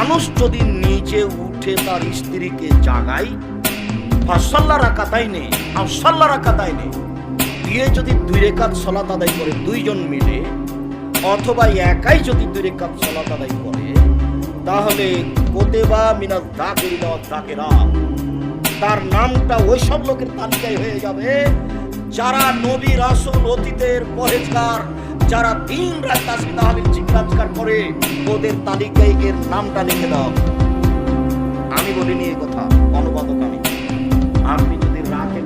মানুষ যদি নিচে উঠে তার স্ত্রীকে জাগায়, ফাসাল্লা রাকাতাইনে আসাল্লা রাকাতাইনে দিয়ে যদি 2 রাকাত সালাত আদায় করে দুইজন মিলে, অথবা একাই যদি 2 রাকাত সালাত আদায় করে, তাহলে কোতেবা মিনাজ যাকিরিনা ওয়াজ যাকিরাত, তার নামটা ওই সব লোকের তালিকায় হয়ে যাবে যারা নবী রাসূল অতীতের পরহেজগার, যারা দিন রাত তাসবিহ তাহলিল জিকির আজকার করে, ওদের তালিকায় এর নামটা লিখে দাও। আমি বলিনি এই কথা, অনুবাদক আমি। আপনি যদি রাতে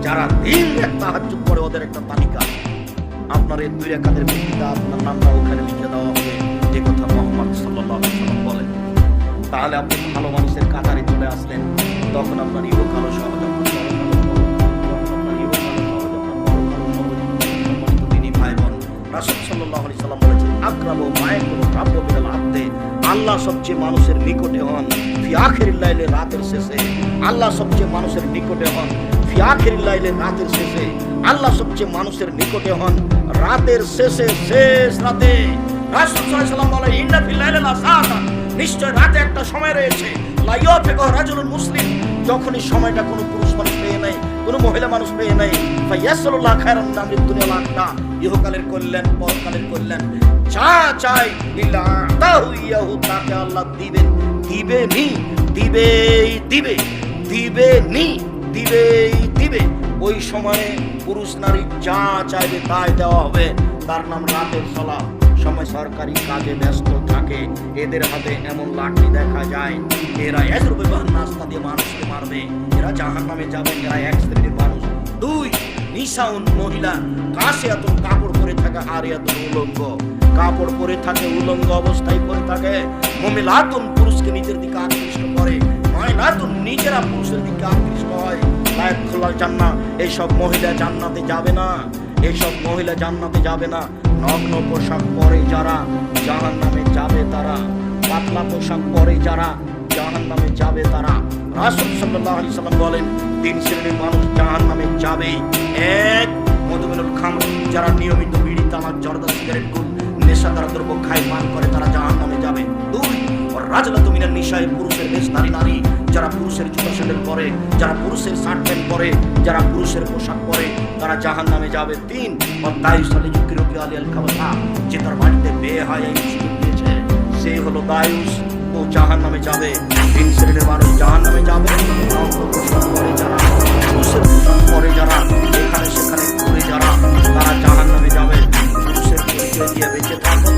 যারা দিন রাত তাহাজ্জুদ করে, ওদের একটা তালিকা, আপনার এই 2 রাকাতের ভিত্তিতে আপনার নামটা ওখানে লিখে দেওয়া হবে, যে কথা মুহাম্মদ সাল্লাল্লাহু আলাইহি ওয়াসাল্লাম বলেন। তাহলে আপনি ভালো মানুষের কাতারে চলে আসলেন, তখন আপনার ইহকালও সহজ, রাসূল সাল্লাল্লাহু আলাইহি সাল্লাম বলেছেন, আকরামু মা ইয়াকুনু রাব্বু বিল আবদে, আল্লাহ সবচেয়ে মানুষের নিকটে হন ফি আখিরিল লাইলে, রাতের শেষে। আল্লাহ সবচেয়ে মানুষের নিকটে হন ফি আখিরিল লাইলে, রাতের শেষে। আল্লাহ সবচেয়ে মানুষের নিকটে হন রাতের শেষে, শেষ রাতে। রাসূল সাল্লাল্লাহু আলাইহি সাল্লাম বলেন, ইন্না ফিল লাইলি লাসাআতান, নিশ্চয় রাতে একটা সময় রয়েছে, লা ইয়াফিকু রাজুলুন মুসলিম, যখনই সময়টা কোনো পুরুষ মানুষ পেয়ে নেয়, কোনো মহিলা মানুষ পেয়ে নেয়, ফায়াসআলুল্লাহ খায়রান মিন আমরিদ দুনিয়া ওয়াল আখিরাহ, ইহকালের কল্যাণ পরকালের কল্যাণ যা চাই, ইল্লা আতাহু ইয়াহু, তাকে আল্লাহ দিবেন, দিবেনি, দিবেই দিবে, দিবেনি, দিবেই দিবে। ওই সময়ে পুরুষ নারী যা চাইবে তাই দেওয়া হবে। তার নাম রাতের সালাত। সময় সরকারি কাজে ব্যস্ত থাকে, এদের হাতে এমন লাঠি দেখা যায়, এরা এজরবে নাস্তা দিয়ে মানুষকে মারবে, এরা জাহান্নামে যাবে, এরা এক শ্রেণীর মানুষ। 2 নিসাউন, মহিলা, কাসিয়াতুন, কাপড় পরে থাকে, আরিয়াতুন, উলঙ্গ, কাপড় পরে থাকে, উলঙ্গ অবস্থায় পরে থাকে। মুমিলাতুন, পুরুষকে নিজের দিকে আকৃষ্ট করে, মায়নাতুন, নিজেরা পুরুষের দিকে আকৃষ্ট হয়। লায়াত খোলা জান্নাহ, এইসব মহিলা জান্নাতে যাবে না, এইসব মহিলা জান্নাতে যাবে না। নগ্ন পোশাক পরে যারা জাহান্নামে যাবে, তারা পাতলা পোশাক পরে যারা জাহান্নামে যাবে, তারা। রাসূল সাল্লাল্লাহু আলাইহি সাল্লাম বলেন, 3 শ্রেণীর মানুষ জাহান্নামে যাবে। 1 মধুমিনুল খামর, যারা নিয়মিত বিড়ি, তামাক, জর্দা, সিগারেট, গুল, নেশাদার দ্রব্য খায়, পান করে, তারা জাহান্নামে যাবে। 2 রাজলাতু মিনান নিসাই, পুরুষের বেশধারী নারী, যারা পুরুষের জুতা স্যান্ডেল পরে, যারা পুরুষের শার্ট প্যান্ট পরে, যারা পুরুষের পোশাক পরে, তারা জাহান্নামে যাবে। 3 দায়ুস আলিজুকিরু আলিয়াল খাবাসা, যে তার বাড়িতে বেহায়াই সুযোগ দিয়েছে, সে হলো দায়ুস, ও জাহান্নামে যাবে। 3 শ্রেণীর মানুষ জাহান্নামে যাবে। পোশাক পরে যারা, পুরুষের পোশাক পরে যারা, এখানে সেখানে ঘুরে যারা, তারা জাহান্নামে যাবে। পুরুষের পরিচয় দিয়ে বেঁচে থাকো।